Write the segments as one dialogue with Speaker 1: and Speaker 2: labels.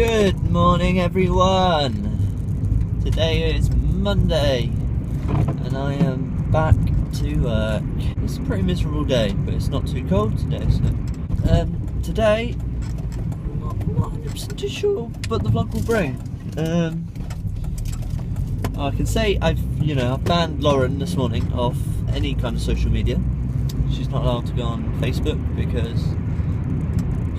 Speaker 1: Good morning, everyone. Today is Monday and I am back to work. It's a pretty miserable day, but it's not too cold today, so today I'm not 100% too sure what the vlog will bring. I can say I've banned Lauren this morning off any kind of social media. She's not allowed to go on Facebook because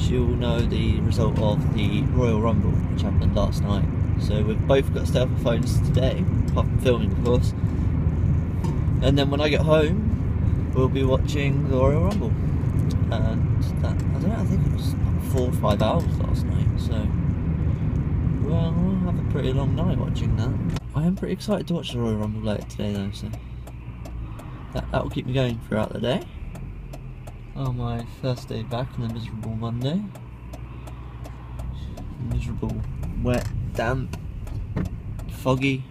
Speaker 1: she'll know the result of the Royal Rumble, which happened last night. So we've both got to stay off our phones today, apart from filming, of course. And then when I get home, we'll be watching the Royal Rumble. And that, I don't know, I think it was like 4 or 5 hours last night. So, well, we'll have a pretty long night watching that. I am pretty excited to watch the Royal Rumble later today, though. So that will keep me going throughout the day. On my first day back on a miserable Monday. Miserable, wet, damp, foggy.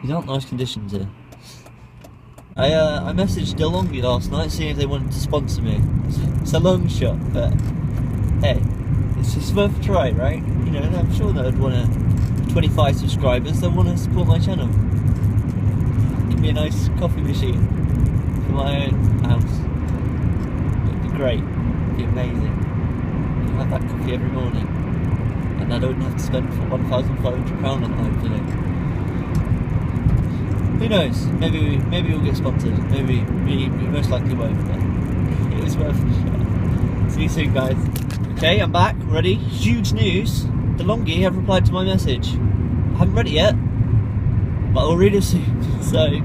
Speaker 1: These aren't nice conditions here. I messaged DeLonghi last night seeing if they wanted to sponsor me. It's a long shot, but hey, it's just worth a try, right? You know, I'm sure they'd want to. 25 subscribers, they want to support my channel. Give me a nice coffee machine for my own house. It'd be great. It'd be amazing. I'd have that coffee every morning, and I don't have to spend £1,500 on it, hopefully. Who knows? Maybe we'll get sponsored. Maybe we most likely won't, but it was worth a shot. See you soon, guys. Okay, I'm back. Ready? Huge news. DeLonghi have replied to my message. I haven't read it yet, but I'll read it soon. So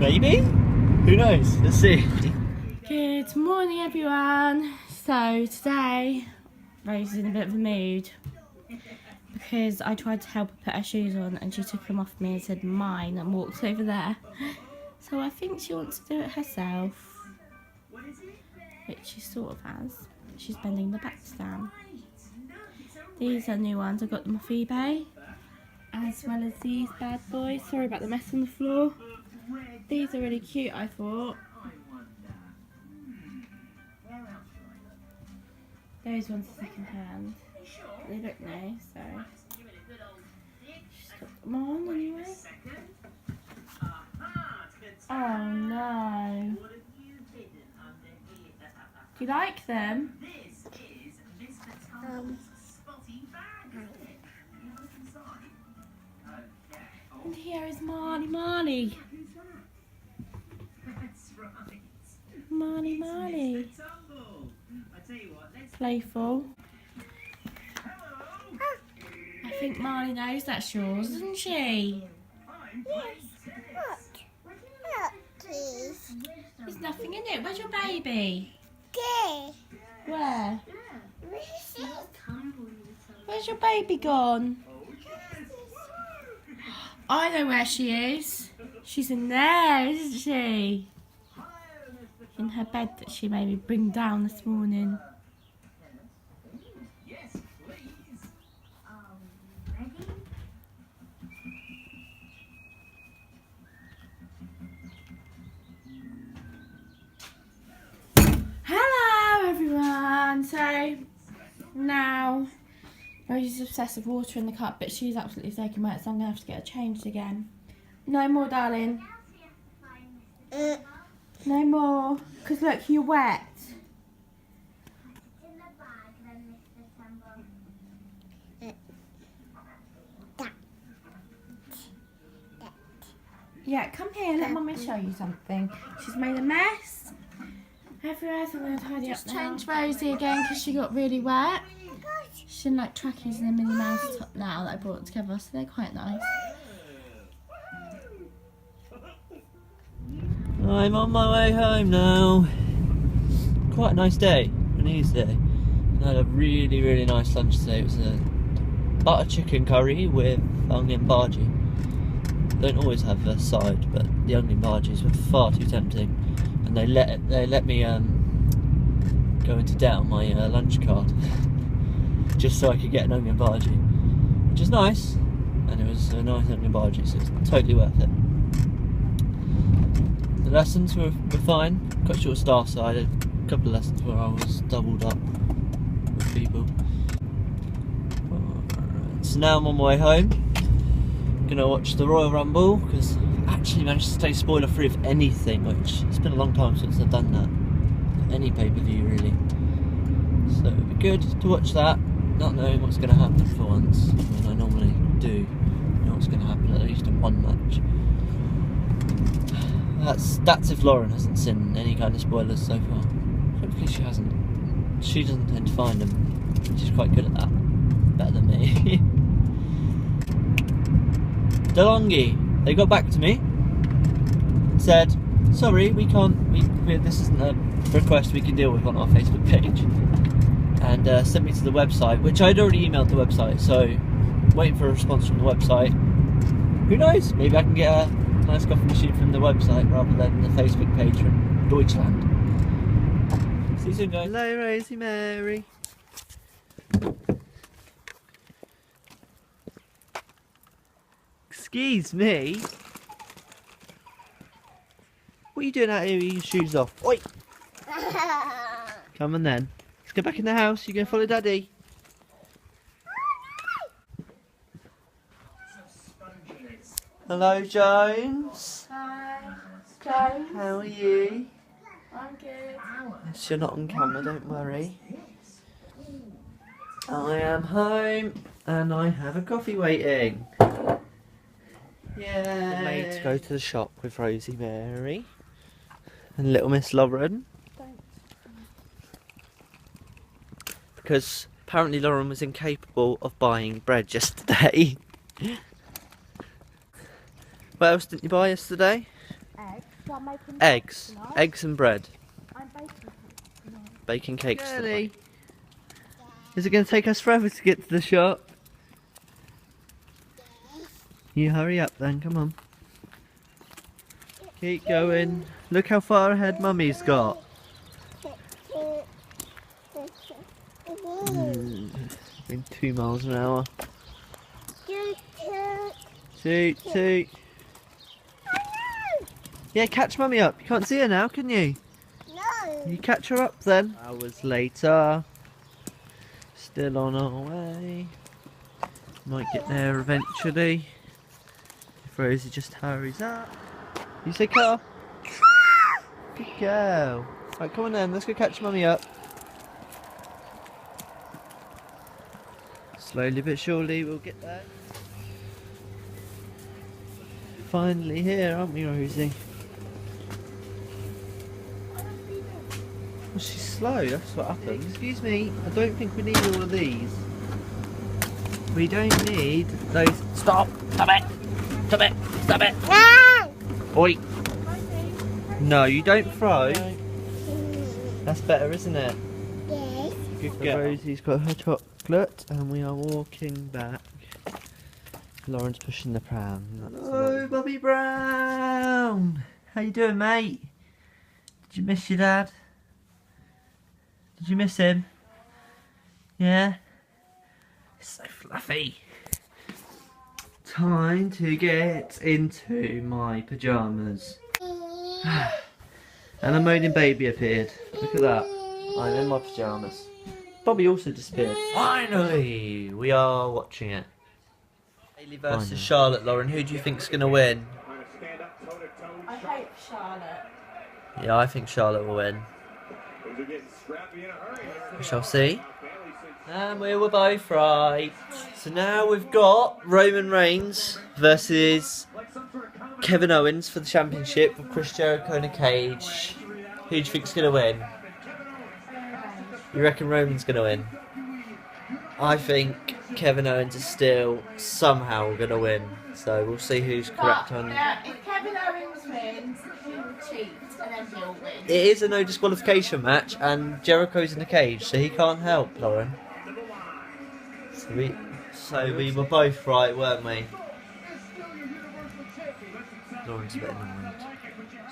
Speaker 1: maybe? Who knows? Let's see.
Speaker 2: Good morning, everyone. So today, Rose is in a bit of a mood because I tried to help her put her shoes on and she took them off me and said mine and walked over there. So I think she wants to do it herself, which she sort of has. She's bending the backs down. These are new ones. I got them off eBay, as well as these bad boys. Sorry about the mess on the floor. These are really cute, I thought. Those ones are second hand. They look nice, so just got them on anyway. Oh no. Do you like them? And here is Marley. Marley. Playful. I think Marley knows that's yours, doesn't she?
Speaker 3: Yes. What, please?
Speaker 2: There's nothing in it. Where's your baby?
Speaker 3: Okay.
Speaker 2: Where? Where's your baby gone? I know where she is. She's in there, isn't she? In her bed that she made me bring down this morning. Hello everyone. So now Rose is obsessed with water in the cup, but she's absolutely soaking wet, so I'm going to have to get her changed again. No more, darling. No more. Because look, you're wet. Yeah, come here, let Mummy show you something. She's made a mess everywhere, so I'm going to tidy up now. Change Rosie again because she got really wet. She's in like trackies and a Minnie Mouse top now that I brought together, so they're quite nice.
Speaker 1: I'm on my way home now. Quite a nice day, an easy day. I had a really nice lunch today. It was a butter chicken curry with onion bhaji. Don't always have a side, but the onion bhajis were far too tempting, and they let me go into debt on my lunch card just so I could get an onion bhaji, which is nice, and it was a nice onion bhaji, so it's totally worth it. The lessons were fine. Cut short staff, so I had a couple of lessons where I was doubled up with people. So now I'm on my way home. Gonna watch the Royal Rumble because I actually managed to stay spoiler free of anything, which it's been a long time since I've done that. Any pay-per-view really. So it'll be good to watch that, not knowing what's going to happen for once, when I normally do know what's going to happen at least in one match. That's if Lauren hasn't seen any kind of spoilers so far. Hopefully she hasn't. She doesn't tend to find them. She's quite good at that. Better than me. DeLonghi, they got back to me and said, sorry, we can't, this isn't a request we can deal with on our Facebook page. And sent me to the website, which I'd already emailed the website, so waiting for a response from the website. Who knows, maybe I can get a nice coffee machine from the website rather than the Facebook page from Deutschland. See you soon, guys. Hello, Rosie Mary. Excuse me. What are you doing out here with your shoes off? Oi! Come on then. Let's go back in the house. You gonna follow Daddy? Hello, Jones.
Speaker 2: Hi, Jones.
Speaker 1: How are you?
Speaker 2: I'm good.
Speaker 1: Yes, you're not on camera, don't worry. I am home and I have a coffee waiting. Yeah. Made to go to the shop with Rosie Mary and little Miss Lauren.
Speaker 2: Thanks.
Speaker 1: Because apparently Lauren was incapable of buying bread yesterday. What else didn't you buy yesterday?
Speaker 2: Eggs. So I'm making
Speaker 1: Eggs.
Speaker 2: tonight.
Speaker 1: Eggs and bread.
Speaker 2: I'm baking tonight.
Speaker 1: Baking cakes tonight. Is it going to take us forever to get to the shop? You hurry up then, come on. Keep going. Look how far ahead Mummy's got. Going 2 miles an hour. Toot toot. Yeah, catch Mummy up. You can't see her now, can you?
Speaker 3: No.
Speaker 1: You catch her up then. Hours later. Still on our way. Might get there eventually. If Rosie just hurries up. You say car? Good girl. Right, come on then, let's go catch Mummy up. Slowly but surely we'll get there. Finally here, aren't we, Rosie? Well, she's slow, that's what happens. Excuse me, I don't think we need all of these. We don't need those. Stop! Stop it! Stop it! Stop it! Oi! No, you don't throw. That's better, isn't it?
Speaker 3: Yes.
Speaker 1: Good girl. Rosie's got her chocolate and we are walking back. Lauren's pushing the pram. Hello, Bobby Brown! How you doing, mate? Did you miss your dad? Did you miss him? Yeah? It's so fluffy. Time to get into my pyjamas. And a moaning baby appeared. Look at that. I'm in my pyjamas. Bobby also disappeared. Finally! We are watching it. Hayley versus Charlotte, Lauren. Who do you think's going to win?
Speaker 2: I hope Charlotte.
Speaker 1: Yeah, I think Charlotte will win. We shall see. And we were both right. So now we've got Roman Reigns versus Kevin Owens for the championship with Chris Jericho in a cage. Who do you think's going to win? You reckon Roman's going to win? I think Kevin Owens is still somehow going to win. So we'll see who's correct on.
Speaker 2: If Kevin Owens wins, he will cheat and then he'll win.
Speaker 1: It is a no disqualification match and Jericho's in the cage, so he can't help, Lauren. So we were both right, weren't we? Lauren's a bit annoyed.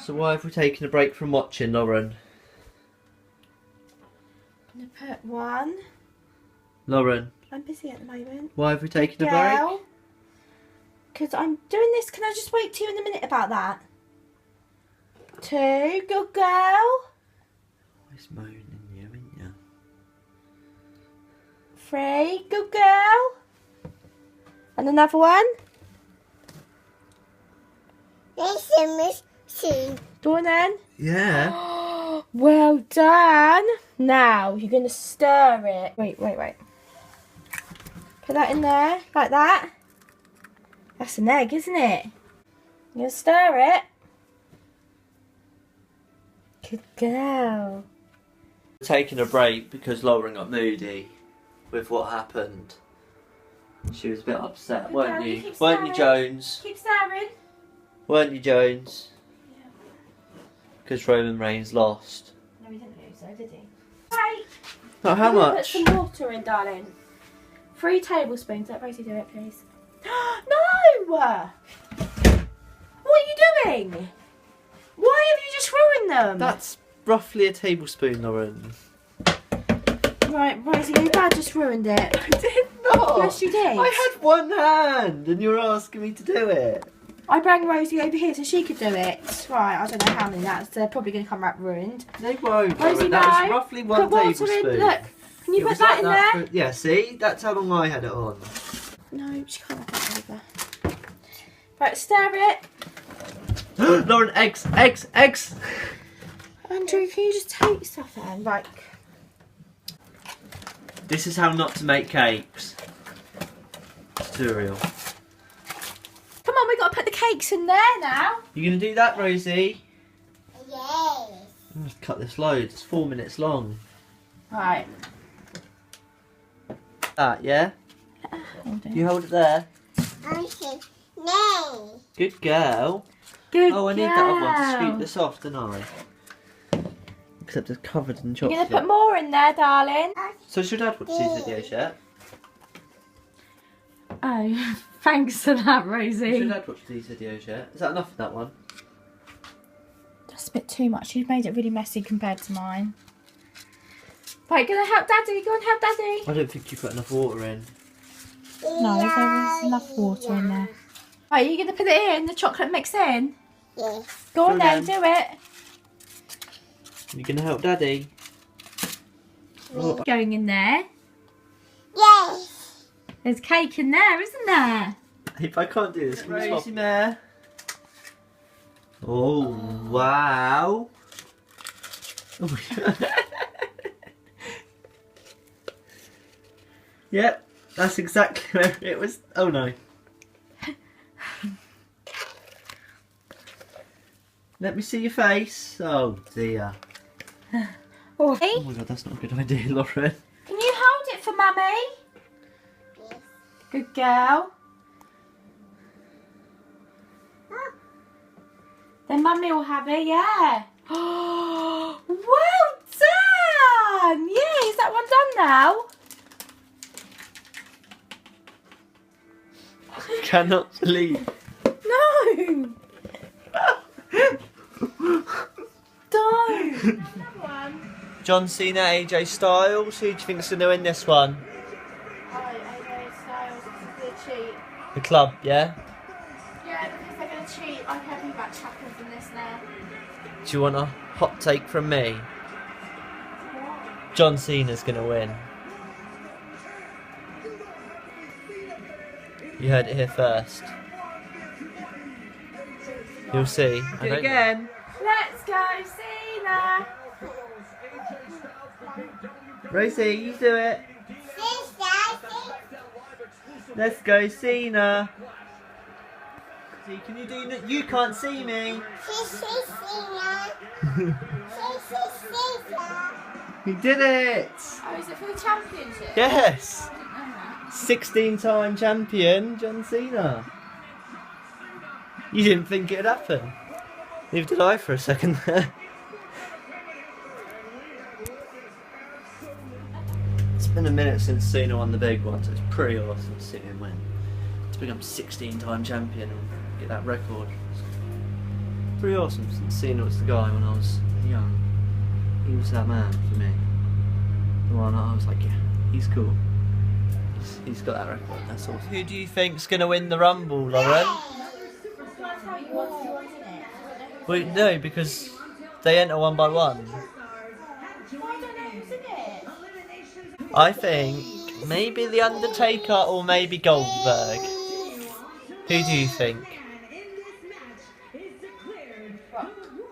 Speaker 1: So why have we taken a break from watching, Lauren?
Speaker 2: I'm going to put one.
Speaker 1: Lauren,
Speaker 2: I'm busy at the moment.
Speaker 1: why have we taken a break?
Speaker 2: Because I'm doing this. Can I just wait to you in a minute about that? 2, good girl.
Speaker 1: It's moaning you, isn't you?
Speaker 2: 3, good girl. And another one.
Speaker 3: This is machine.
Speaker 2: Go on then.
Speaker 1: Yeah.
Speaker 2: Well done. Now you're going to stir it. Wait. Put that in there, like that. That's an egg, isn't it? You're going to stir it. Good girl.
Speaker 1: Taking a break because Lauren got moody with what happened. She was a bit upset,
Speaker 2: Good
Speaker 1: weren't
Speaker 2: girl,
Speaker 1: you?
Speaker 2: keep
Speaker 1: Weren't you,
Speaker 2: stirring.
Speaker 1: Jones?
Speaker 2: Keep stirring.
Speaker 1: Weren't you, Jones?
Speaker 2: Yeah.
Speaker 1: Because Roman Reigns lost.
Speaker 2: No, he didn't lose though, did he? Right.
Speaker 1: Oh, how
Speaker 2: I'm gonna
Speaker 1: much?
Speaker 2: Put some water in, darling. 3 tablespoons. Let Rosie do it, please. No! What are you doing? Why have you just ruined them?
Speaker 1: That's roughly a tablespoon, Lauren.
Speaker 2: Right, Rosie, your dad just ruined it.
Speaker 1: I did not.
Speaker 2: Yes, you did.
Speaker 1: I had one hand and you're asking me to do it.
Speaker 2: I brought Rosie over here so she could do it. Right, I don't know how many that's. They're probably going to come out ruined.
Speaker 1: They won't.
Speaker 2: Rosie,
Speaker 1: Lauren. That was
Speaker 2: no.
Speaker 1: roughly one
Speaker 2: Put water
Speaker 1: tablespoon.
Speaker 2: in. Look, can you
Speaker 1: It
Speaker 2: put
Speaker 1: was
Speaker 2: that
Speaker 1: like
Speaker 2: in
Speaker 1: that
Speaker 2: there?
Speaker 1: for- yeah, see? That's how long I had it on.
Speaker 2: No, she can't have it over. Right, stir it.
Speaker 1: Lauren, eggs!
Speaker 2: Andrew, can you just take stuff out? Right.
Speaker 1: This is how not to make cakes. Tutorial.
Speaker 2: Come on, we've got to put the cakes in there now.
Speaker 1: You gonna do that, Rosie?
Speaker 3: Yes.
Speaker 1: I'm gonna cut this load. It's 4 minutes long.
Speaker 2: Right.
Speaker 1: That, yeah? You hold it there.
Speaker 3: I said no.
Speaker 1: Good girl.
Speaker 2: Good
Speaker 1: Oh, I need that other one to
Speaker 2: girl.
Speaker 1: scoop this off, don't I? Except it's covered in
Speaker 2: You're
Speaker 1: chocolate.
Speaker 2: going to put more in there, darling.
Speaker 1: So should Dad watch these videos yet?
Speaker 2: Oh, thanks for that, Rosie.
Speaker 1: Should Dad watch these videos yet? Is that enough of that one?
Speaker 2: That's a bit too much. You've made it really messy compared to mine. Right, gonna help Daddy. Go and help Daddy.
Speaker 1: I don't think you put enough water in.
Speaker 2: No, there is enough water in there. Right, are you gonna put it in the chocolate mix in?
Speaker 3: Yes.
Speaker 2: Go on
Speaker 1: Go
Speaker 2: then,
Speaker 1: then.
Speaker 2: do it.
Speaker 1: You gonna help Daddy?
Speaker 2: Going in there.
Speaker 3: Yes.
Speaker 2: There's cake in there, isn't there?
Speaker 1: If I can't do this, can you swap? There. Oh, wow. Oh. Yep, that's exactly where it was. Oh no. Let me see your face. Oh dear.
Speaker 2: Oh,
Speaker 1: Oh my god, that's not a good idea, Lauren.
Speaker 2: can you hold it for Mummy?
Speaker 3: Yes.
Speaker 2: Good girl. Then Mummy will have it, yeah. Well done! Yeah, is that one done now?
Speaker 1: Cannot believe.
Speaker 2: No! Don't!
Speaker 1: John Cena, AJ Styles. Who do you think's going to win this one?
Speaker 2: AJ Styles, it's a cheat.
Speaker 1: The club, yeah?
Speaker 2: Yeah, because they're going to cheat. I can't be much happier than this now.
Speaker 1: Do you want a hot take from me? John Cena's going to win. You heard it here first. You'll see. Do it again.
Speaker 2: Let's go, Cena!
Speaker 1: Rosie, you do it. Let's go, Cena. See, can you do? You can't see me. He did it.
Speaker 2: Oh, is it for the championship?
Speaker 1: Yes.
Speaker 2: I didn't know that.
Speaker 1: 16-time champion, John Cena. You didn't think it'd happen. Neither did I for a second there. It's been a minute since Cena won the big one, so it's pretty awesome to see him win. To become 16-time champion and get that record. It's pretty awesome since Cena was the guy when I was young. He was that man for me. The one I was like, yeah, he's cool. He's got that record, that's awesome. Who do you think's going to win the Rumble, Lauren?
Speaker 2: That's how you want yours, isn't it?
Speaker 1: Well, no, because they enter one by one. I think maybe The Undertaker or maybe Goldberg. Who do you think?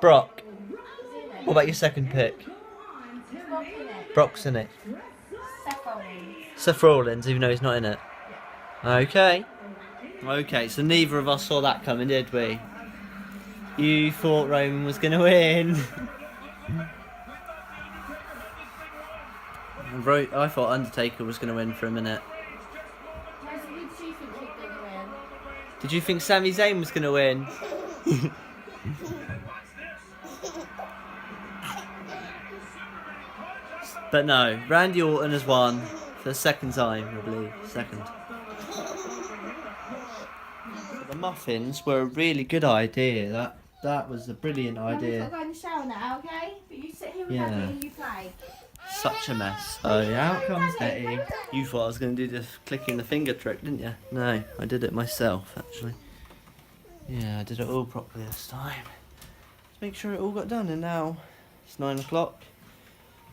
Speaker 1: Brock. What about your second pick? Brock's in it. Seth Rollins, even though he's not in it. Okay. Okay, so neither of us saw that coming, did we? You thought Roman was going to win. I thought Undertaker was going to win for a minute. Did you think Sami Zayn was going to win? But no, Randy Orton has won for the second time, I believe. Second. The muffins were a really good idea. That was a brilliant idea.
Speaker 2: I've got to go in the shower now, okay? But you sit here with
Speaker 1: Yeah.
Speaker 2: Daddy and you play.
Speaker 1: Such a mess. Oh, out comes Betty. You thought I was going to do the clicking the finger trick, didn't you? No, I did it myself, actually. Yeah, I did it all properly this time. Let's make sure it all got done, and now it's 9 o'clock.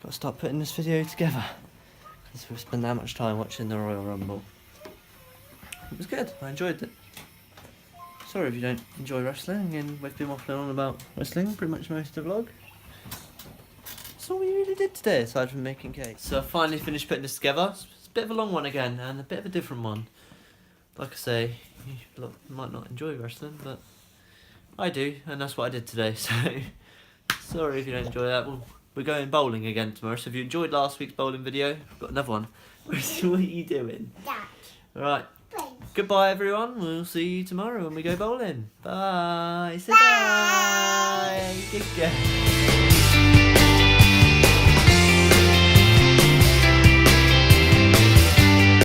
Speaker 1: Got to start putting this video together. Because we've spent that much time watching the Royal Rumble. It was good. I enjoyed it. Sorry if you don't enjoy wrestling, and we've been waffling on about wrestling pretty much most of the vlog. That's all we really did today, aside from making cake. So I finally finished putting this together. It's a bit of a long one again, and a bit of a different one. Like I say, you might not enjoy wrestling, but I do, and that's what I did today. So sorry if you don't enjoy that. We're going bowling again tomorrow, so if you enjoyed last week's bowling video, I've got another one. What are you doing? Alright, goodbye everyone, we'll see you tomorrow when we go bowling. Bye, say bye. Good girl.